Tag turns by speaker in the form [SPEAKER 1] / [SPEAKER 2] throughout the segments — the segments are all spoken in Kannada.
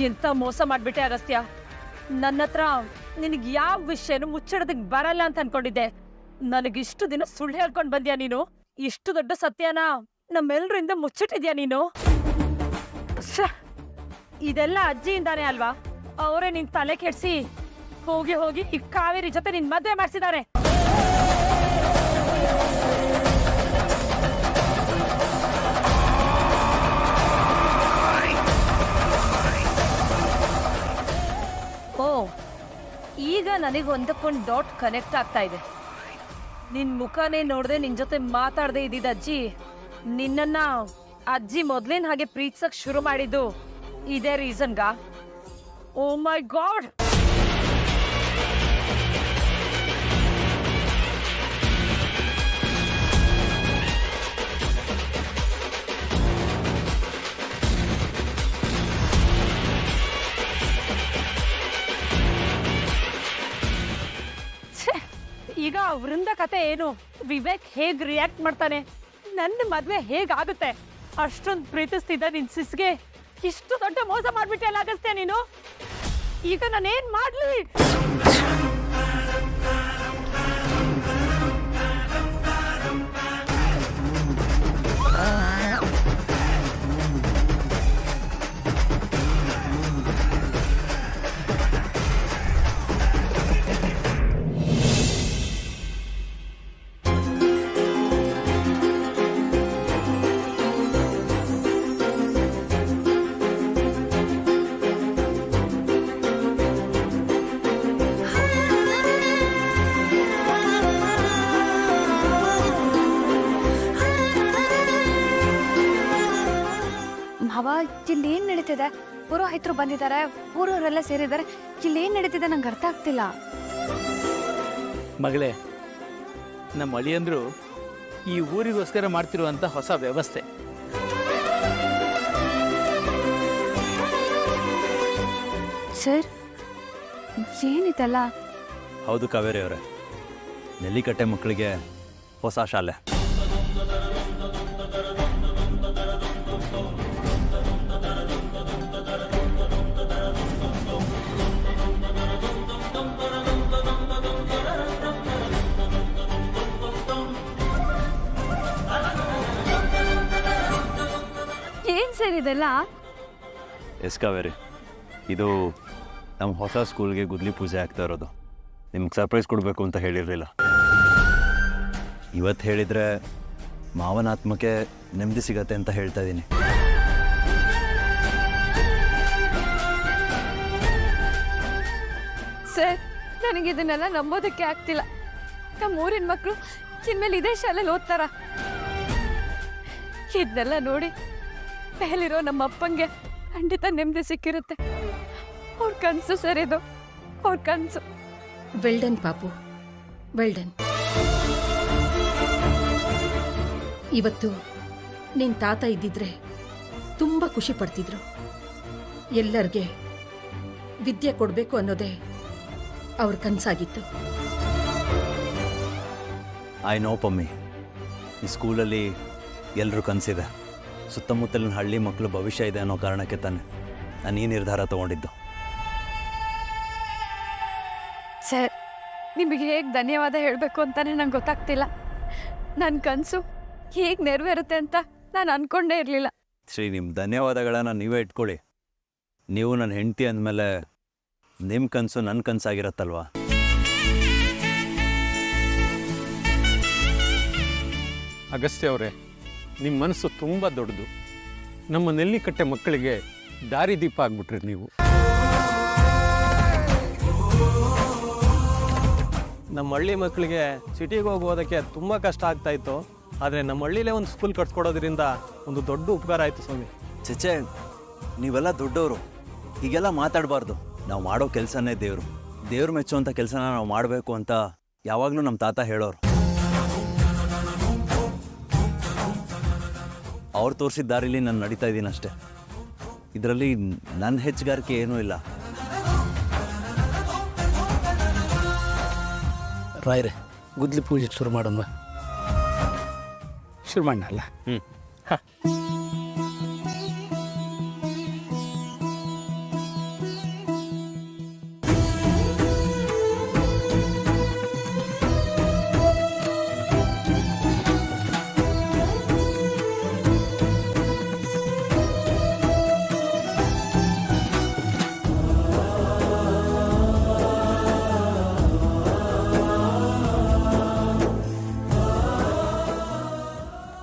[SPEAKER 1] ಎಂತ ಮೋಸ ಮಾಡ್ಬಿಟ್ಟೆ ಅಗಸ್ತ್ಯ. ನನ್ನ ಹತ್ರ ನಿನಗೆ ಯಾವ ವಿಷಯನೂ ಮುಚ್ಚಿಡೋದಕ್ಕೆ ಬರಲ್ಲ ಅಂತ ಅನ್ಕೊಂಡಿದ್ದೆ. ನನಗಿಷ್ಟು ದಿನ ಸುಳ್ಳು ಹೇಳ್ಕೊಂಡು ಬಂದ್ಯಾ ನೀನು. ಇಷ್ಟು ದೊಡ್ಡ ಸತ್ಯನ ನಮ್ಮೆಲ್ಲರಿಂದ ಮುಚ್ಚಿಟ್ಟಿದ್ಯಾ ನೀನು. ಇದೆಲ್ಲ ಅಜ್ಜಿಯಿಂದಾನೆ ಅಲ್ವಾ? ಅವರೇ ನಿನ್ ತಲೆ ಕೆಡ್ಸಿ ಹೋಗಿ ಹೋಗಿ ಈ ಕಾವೇರಿ ಜೊತೆ ನಿನ್ ಮದ್ವೆ ಮಾಡಿಸಿದ್ದಾರೆ. ಓ, ಈಗ ನನಗೆ ಒಂದಕ್ಕೊಂದು ಡಾಟ್ ಕನೆಕ್ಟ್ ಆಗ್ತಾ ಇದೆ. ನಿನ್ ಮುಖನೇ ನೋಡ್ದೆ ನಿನ್ ಜೊತೆ ಮಾತಾಡದೆ ಇದ್ದಿದ್ದ ಅಜ್ಜಿ ನಿನ್ನನ್ನ ಅಜ್ಜಿ ಮೊದ್ಲೇನ್ ಹಾಗೆ ಪ್ರೀತಿಸಕ್ ಶುರು ಮಾಡಿದ್ದು ಇದೇ ರೀಸನ್ಗ. ಓ ಮೈ ಗಾಡ್. ಈಗ ವೃಂದ ಕತೆ ಏನು? ವಿವೇಕ್ ಹೇಗ್ ರಿಯಾಕ್ಟ್ ಮಾಡ್ತಾನೆ? ನನ್ನ ಮದ್ವೆ ಹೇಗಾಗುತ್ತೆ? ಅಷ್ಟೊಂದು ಪ್ರೀತಿಸ್ತಿದ್ದ ನಿನ್ ಸಿಸ್ಗೆ ಇಷ್ಟು ದೊಡ್ಡ ಮೋಸ ಮಾಡ್ಬಿಟ್ಟೆ ಅಲ್ಲ ಅಗಸ್ತ್ಯ ನೀನು. ಈಗ ನಾನೇನ್ ಮಾಡ್ಲಿ?
[SPEAKER 2] ಭಾವ, ಇಲ್ಲಿ ಏನ್ ನಡೀತಿದೆ? ಪುರೋಹಿತರು ಬಂದಿದ್ದಾರೆ, ಊರವರೆಲ್ಲ ಸೇರಿದ್ದಾರೆ. ಇಲ್ಲಿ ಏನ್ ನಡೀತಿದೆ ನಂಗೆ ಅರ್ಥ ಆಗ್ತಿಲ್ಲ.
[SPEAKER 3] ಮಗಳೇ, ನಮ್ಮ ಅಳಿಯಂದ್ರು ಈ ಊರಿಗೋಸ್ಕರ ಮಾಡ್ತಿರುವಂತ ಹೊಸ ವ್ಯವಸ್ಥೆ.
[SPEAKER 2] ಸರ್, ಏನಿದೆಲ್ಲ?
[SPEAKER 4] ಹೌದು ಕಾವೇರಿ ಅವರೇ, ನೆಲ್ಲಿಕಟ್ಟೆ ಮಕ್ಕಳಿಗೆ ಹೊಸ ಶಾಲೆ.
[SPEAKER 2] ಏನ್ ಸರ್ ಇದೆಲ್ಲ?
[SPEAKER 4] ಎಸ್ ಕಾವೇರಿ, ಇದು ನಮ್ಮ ಹೊಸ ಸ್ಕೂಲ್ಗೆ ಗುದ್ಲಿ ಪೂಜೆ ಆಗ್ತಾ ಇರೋದು. ನಿಮ್ಗೆ ಸರ್ಪ್ರೈಸ್ ಕೊಡಬೇಕು ಅಂತ ಹೇಳಿರಲಿಲ್ಲ. ಇವತ್ತು ಹೇಳಿದರೆ ಮಾವನ ಆತ್ಮಕ್ಕೆ ನೆಮ್ಮದಿ ಸಿಗತ್ತೆ ಅಂತ ಹೇಳ್ತಾ ಇದ್ದೀನಿ.
[SPEAKER 2] ಸರ್, ನನಗಿದನ್ನೆಲ್ಲ ನಂಬೋದಕ್ಕೆ ಆಗ್ತಿಲ್ಲ. ನಮ್ಮ ಊರಿನ ಮಕ್ಕಳು ಇನ್ಮೇಲೆ ಇದೇ ಶಾಲೆಯಲ್ಲಿ ಓದ್ತಾರ? ಇದನ್ನೆಲ್ಲ ನೋಡಿ ಮೇಲಿರೋ ನಮ್ಮ ಅಪ್ಪಂಗೆ ಖಂಡಿತ ನೆಮ್ಮದಿ ಸಿಕ್ಕಿರುತ್ತೆ. ಅವ್ರ ಕನಸು ಸರ್ ಇದು, ಅವ್ರ ಕನಸು.
[SPEAKER 5] ವೆಲ್ಡನ್ ಪಾಪು, ವೆಲ್ಡನ್. ಇವತ್ತು ನಿನ್ನ ತಾತ ಇದ್ದಿದ್ರೆ ತುಂಬ ಖುಷಿ ಪಡ್ತಿದ್ರು. ಎಲ್ಲರಿಗೆ ವಿದ್ಯೆ ಕೊಡಬೇಕು ಅನ್ನೋದೇ ಅವ್ರ ಕನಸಾಗಿತ್ತು.
[SPEAKER 4] ಐ ನೋ ಪಮ್ಮಿ, ಈ ಸ್ಕೂಲಲ್ಲಿ ಎಲ್ಲರೂ ಕನಸಿದೆ. ಸುತ್ತಮುತ್ತಲಿನ ಹಳ್ಳಿ ಮಕ್ಕಳು ಭವಿಷ್ಯ ಇದೆ ಅನ್ನೋ ಕಾರಣಕ್ಕೆ ತಾನೆ ನಾನು ಈ ನಿರ್ಧಾರ ತಗೊಂಡಿದ್ದು.
[SPEAKER 2] ಸರ್, ನಿಮಗೆ ಹೇಗೆ ಧನ್ಯವಾದ ಹೇಳಬೇಕು ಅಂತಾನೆ ನಂಗೆ ಗೊತ್ತಾಗ್ತಿಲ್ಲ. ನನ್ನ ಕನಸು ಹೇಗೆ ನೆರವೇರುತ್ತೆ ಅಂತ ನಾನು ಅನ್ಕೊಂಡೇ ಇರಲಿಲ್ಲ.
[SPEAKER 4] ಶ್ರೀ, ನಿಮ್ಮ ಧನ್ಯವಾದಗಳನ್ನು ನೀವೇ ಇಟ್ಕೊಳ್ಳಿ. ನೀವು ನನ್ನ ಹೆಂಡತಿ ಅಂದಮೇಲೆ ನಿಮ್ಮ ಕನಸು ನನ್ನ ಕನಸಾಗಿರತ್ತಲ್ವಾ?
[SPEAKER 6] ಅಗಸ್ತ್ಯ ಅವರೇ, ನಿಮ್ಮ ಮನಸ್ಸು ತುಂಬ ದೊಡ್ಡದು. ನಮ್ಮ ನೆಲ್ಲಿಕಟ್ಟೆ ಮಕ್ಕಳಿಗೆ ದಾರಿದೀಪ ಆಗ್ಬಿಟ್ರಿ ನೀವು.
[SPEAKER 7] ನಮ್ಮ ಹಳ್ಳಿ ಮಕ್ಕಳಿಗೆ ಸಿಟಿಗೆ ಹೋಗೋದಕ್ಕೆ ತುಂಬ ಕಷ್ಟ ಆಗ್ತಾಯಿತ್ತು. ಆದರೆ ನಮ್ಮ ಹಳ್ಳಿಲೇ ಒಂದು ಸ್ಕೂಲ್ ಕಟ್ಸ್ಕೊಡೋದ್ರಿಂದ ಒಂದು ದೊಡ್ಡ ಉಪಕಾರ ಆಯಿತು ಸ್ವಾಮಿ.
[SPEAKER 4] ಚೇಚೆ, ನೀವೆಲ್ಲ ದೊಡ್ಡವರು, ಹೀಗೆಲ್ಲ ಮಾತಾಡಬಾರ್ದು. ನಾವು ಮಾಡೋ ಕೆಲಸನೇ ದೇವರು. ದೇವ್ರು ಮೆಚ್ಚುವಂಥ ಕೆಲಸನ ನಾವು ಮಾಡಬೇಕು ಅಂತ ಯಾವಾಗಲೂ ನಮ್ಮ ತಾತ ಹೇಳೋರು. ಅವ್ರು ತೋರಿಸಿದ ದಾರಿಲಿ ನಾನು ನಡೀತಾ ಇದ್ದೀನಿ ಅಷ್ಟೆ. ಇದರಲ್ಲಿ ನನ್ನ ಹೆಚ್ಚುಗಾರಿಕೆ ಏನೂ ಇಲ್ಲ.
[SPEAKER 3] ರಾಯ್ರೆ, ಗುದ್ಲಿ ಪೂಜೆ ಶುರು ಮಾಡೋಣ. ಶುರು ಮಾಡಲ್ಲ?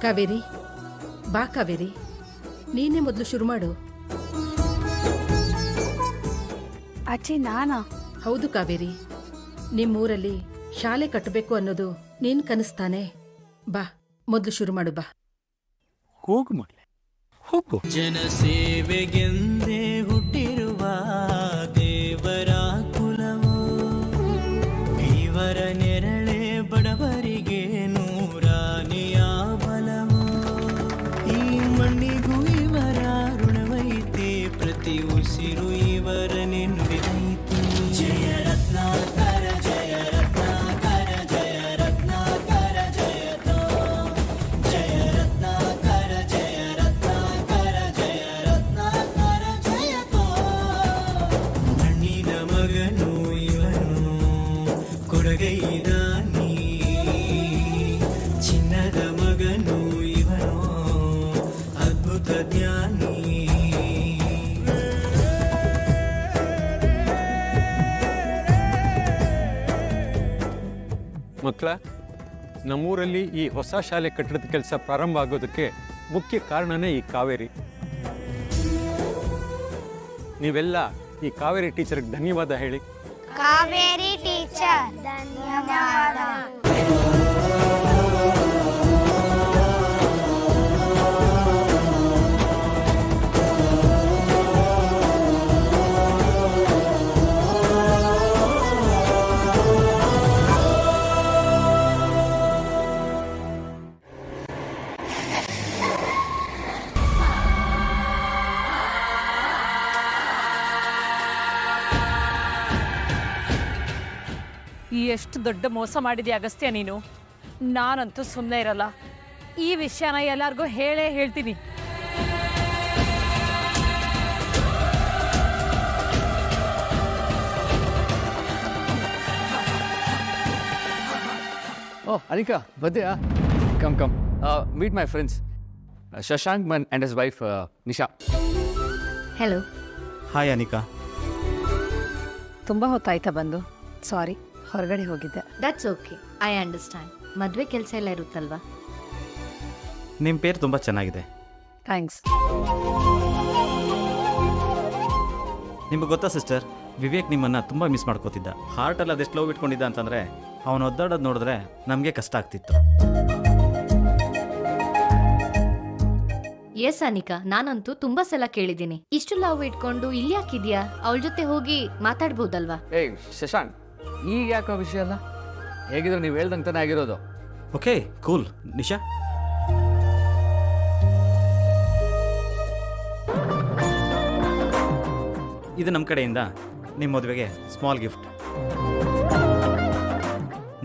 [SPEAKER 5] ಕಾವೇರಿ, ಬಾ ಕಾವೇರಿ, ನೀನೇ ಮೊದಲು ಶುರು ಮಾಡು.
[SPEAKER 2] ಅಜ್ಜಿ ನಾನಾ?
[SPEAKER 5] ಹೌದು ಕಾವೇರಿ, ನಿಮ್ಮೂರಲ್ಲಿ ಶಾಲೆ ಕಟ್ಟಬೇಕು ಅನ್ನೋದು ನೀನ್ ಕನಸ್ತಾನೆ. ಬಾ ಮೊದಲು ಶುರು ಮಾಡು, ಬಾ.
[SPEAKER 3] ಹೋಗು ಮಗಳೇ, ಹೋಗು.
[SPEAKER 8] ಜನಸೇವೆಗೆಂದೇ ಹುಟ್ಟಿರುವ ದೇವರ ಕುಲವು, ಇವರ ನೆರಳೆ ಬಡವರಿಗೆ ನೂರಾನೆಯ ಬಲವು. ಈ ಮಣ್ಣಿಗೂ ಇವರ ಋಣವೈತೆ, ಪ್ರತಿ ಉಸಿರು ಇವರ ನೆನ್ಪಿದೈತೆ. ಜಯ ರತ್ನಾಕರ, ಜಯ ರತ್ನಾಕರ, ಜಯ ರತ್ನಾಕರ, ಜಯತೋ. ಜಯ ರತ್ನಾಕರ, ಜಯ ರತ್ನಾಕರ, ಜಯ ರತ್ನಾಕರ, ಜಯತೋ. ಮಣ್ಣಿನ ಮಗನು ಇವನು, ಕೊಡಗೈದಾನಿ. ಚಿನ್ನದ ಮಗನು ಇವನು, ಅದ್ಭುತ ಜ್ಞಾನಿ.
[SPEAKER 6] ಮಕ್ಕಳ, ನಮ್ಮೂರಲ್ಲಿ ಈ ಹೊಸ ಶಾಲೆ ಕಟ್ಟಡದ ಕೆಲಸ ಪ್ರಾರಂಭ ಆಗೋದಕ್ಕೆ ಮುಖ್ಯ ಕಾರಣನೇ ಈ ಕಾವೇರಿ. ನೀವೆಲ್ಲ ಈ ಕಾವೇರಿ ಟೀಚರ್ಗೆ ಧನ್ಯವಾದ ಹೇಳಿ.
[SPEAKER 9] ಕಾವೇರಿ ಟೀಚರ್ ಧನ್ಯವಾದ.
[SPEAKER 1] ಎಷ್ಟು ದೊಡ್ಡ ಮೋಸ ಮಾಡಿದ್ಯಾ ಅಗಸ್ತ್ಯ ನೀನು. ನಾನಂತೂ ಸುಮ್ಮನೆ ಇರಲ್ಲ. ಈ ವಿಷಯನ ಎಲ್ಲರಿಗೂ ಹೇಳೇ ಹೇಳ್ತೀನಿ.
[SPEAKER 10] Oh, Anika, Badya, come. Meet my friends, Shashank and his wife, Nisha.
[SPEAKER 2] Hello.
[SPEAKER 7] Hi Anika.
[SPEAKER 1] ತುಂಬ ಹೊತ್ತಾಯ್ತಾ ಬಂದು? ಸಾರಿ, ಹೊರಗಡೆ ಹೋಗಿದ್ದೆ.
[SPEAKER 2] That's okay, I understand. ಮದುವೆ ಕೆಲಸ ಎಲ್ಲ ಇರುತ್ತಲ್ವಾ?
[SPEAKER 7] ನಿಮ್ಮ ಪೇರು ತುಂಬ ಚೆನ್ನಾಗಿದೆ.
[SPEAKER 1] ಥ್ಯಾಂಕ್ಸ್.
[SPEAKER 7] ನಿಮಗೆ ಗೊತ್ತಾ ಸಿಸ್ಟರ್, ವಿವೇಕ್ ನಿಮ್ಮನ್ನು ತುಂಬ ಮಿಸ್ ಮಾಡ್ಕೋತಿದ್ದ. ಹಾರ್ಟಲ್ಲಿ ಅದೆಷ್ಟು ಲವ್ ಇಟ್ಕೊಂಡಿದ್ದ ಅಂತಂದರೆ ಅವನು ಒದ್ದಾಡೋದು ನೋಡಿದ್ರೆ ನಮಗೆ ಕಷ್ಟ ಆಗ್ತಿತ್ತು.
[SPEAKER 2] ಎಸ್ ಅನಿಕಾ, ನಾನಂತೂ ತುಂಬಾ ಸಲ ಕೇಳಿದ್ದೀನಿ. ಇಷ್ಟು ಲವ್ ಇಟ್ಕೊಂಡು ಇಲ್ಲಿ ಯಾಕಿದ್ಯಾ? ಅವಳ ಜೊತೆ ಹೋಗಿ ಮಾತಾಡ್ಬೋದಲ್ವಾ?
[SPEAKER 10] ಏಯ್ ಶಶಾಂಕ್, ಈಗ ಯಾಕೋ ವಿಷಯ ಅಲ್ಲ, ಹೇಗಿದ್ರೆ ನೀವು ಹೇಳ್ದಂಗೆ ತಾನೇ ಆಗಿರೋದು.
[SPEAKER 7] Okay cool. ನಿಶಾ, ಇದು ನಮ್ಮ ಕಡೆಯಿಂದ ನಿಮ್ಮ ಮದುವೆಗೆ ಸ್ಮಾಲ್ ಗಿಫ್ಟ್.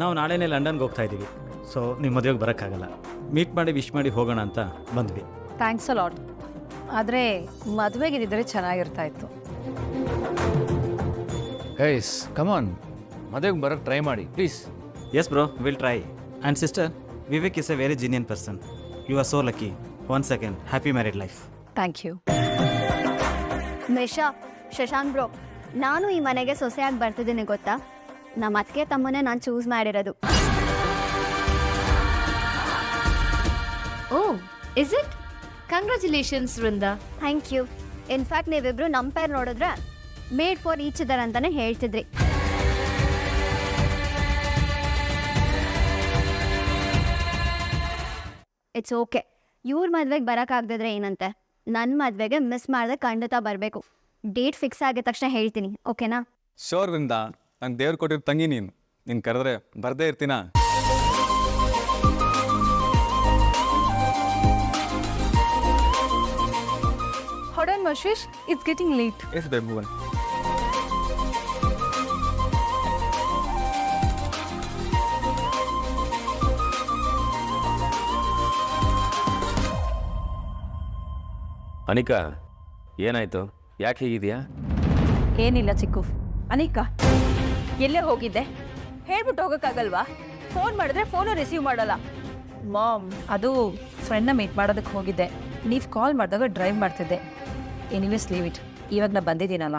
[SPEAKER 7] ನಾವು ನಾಳೆನೇ ಲಂಡನ್ಗೆ ಹೋಗ್ತಾ ಇದ್ದೀವಿ, ಸೊ ನಿಮ್ಮ ಮದುವೆಗೆ ಬರೋಕ್ಕಾಗಲ್ಲ. ಮೀಟ್ ಮಾಡಿ ವಿಶ್ ಮಾಡಿ ಹೋಗೋಣ ಅಂತ ಬಂದ್ವಿ.
[SPEAKER 1] Thanks a lot. ಆದರೆ ಮದುವೆಗಿದ್ದರೆ ಚೆನ್ನಾಗಿರ್ತಾ ಇತ್ತು.
[SPEAKER 10] ಗೈಸ್ ಕಮ್ ಆನ್, ಮದುವೆಗೆ ಬರೋಕ್ಕೆ ಟ್ರೈ ಮಾಡಿ please.
[SPEAKER 7] Yes bro, will try. And sister, Vivek is a very genuine person. You are so lucky. One second, happy married life.
[SPEAKER 1] Thank you.
[SPEAKER 9] Nisha, Shashank bro, ನಾನು ಈ ಮನೆಗೆ ಸೊಸೆಯಾಗಿ ಬರ್ತಿದ್ದೀನಿ ಗೊತ್ತಾ? ನಮ್ಮ ಅತ್ತಿಗೆ ತಮ್ಮನೇ ನಾನು ಚೂಸ್ ಮಾಡಿರೋದು.
[SPEAKER 2] Oh, is it? Congratulations Vrinda.
[SPEAKER 9] Thank you. In fact ನೀವಿಬ್ರು ನಮ್ಮ ಪೇರ್ ನೋಡಿದ್ರೆ ಮೇಡ್ ಫಾರ್ ಈಚ್ ಅದರ್ ಅಂತಾನೆ ಹೇಳ್ತಿದ್ರಿ. It's okay. ಇವ್ರ ಮದ್ವೆಗೆ ಬರೋಕ್ಕಾಗದಿದ್ರೆ ಏನಂತೆ, ನನ್ನ ಮದುವೆಗೆ ಮಿಸ್ ಮಾಡದೆ ಖಂಡಿತ ಬರಬೇಕು. ಡೇಟ್ ಫಿಕ್ಸ್ ಆಗಿದ ತಕ್ಷಣ ಹೇಳ್ತೀನಿ, ಓಕೆನಾ?
[SPEAKER 11] ಶೋರ್ ವೃಂದ, ನಂಗೆ ದೇವ್ರು ಕೊಟ್ಟಿರೋ ತಂಗಿ ನೀನು ಕರೆದ್ರೆ ಬರ್ದೇ ಇರ್ತೀನಾ?
[SPEAKER 2] Hold on, Mashish, it's getting late.
[SPEAKER 11] Yes babe Bhuvan.
[SPEAKER 12] Anika, ಏನಾಯ್ತು? ಯಾಕೆ ಹೀಗಿದೆಯಾ?
[SPEAKER 1] ಏನಿಲ್ಲ ಚಿಕ್ಕು. ಅನಿಕಾ, ಎಲ್ಲೇ ಹೋಗಿದ್ದೆ? ಹೇಳ್ಬಿಟ್ಟು ಹೋಗೋಕ್ಕಾಗಲ್ವಾ? ಫೋನ್ ಮಾಡಿದ್ರೆ ಫೋನು ರಿಸೀವ್ ಮಾಡಲ್ಲ. ಮಾಮ್, ಅದು ಫ್ರೆಂಡ್ನ ಮೀಟ್ ಮಾಡೋದಕ್ಕೆ ಹೋಗಿದ್ದೆ. ನೀವು ಕಾಲ್ ಮಾಡಿದಾಗ ಡ್ರೈವ್ ಮಾಡ್ತಿದ್ದೆ. Anyways leave it. ಇವಾಗ ನಾ ಬಂದಿದ್ದೀನಲ್ಲ.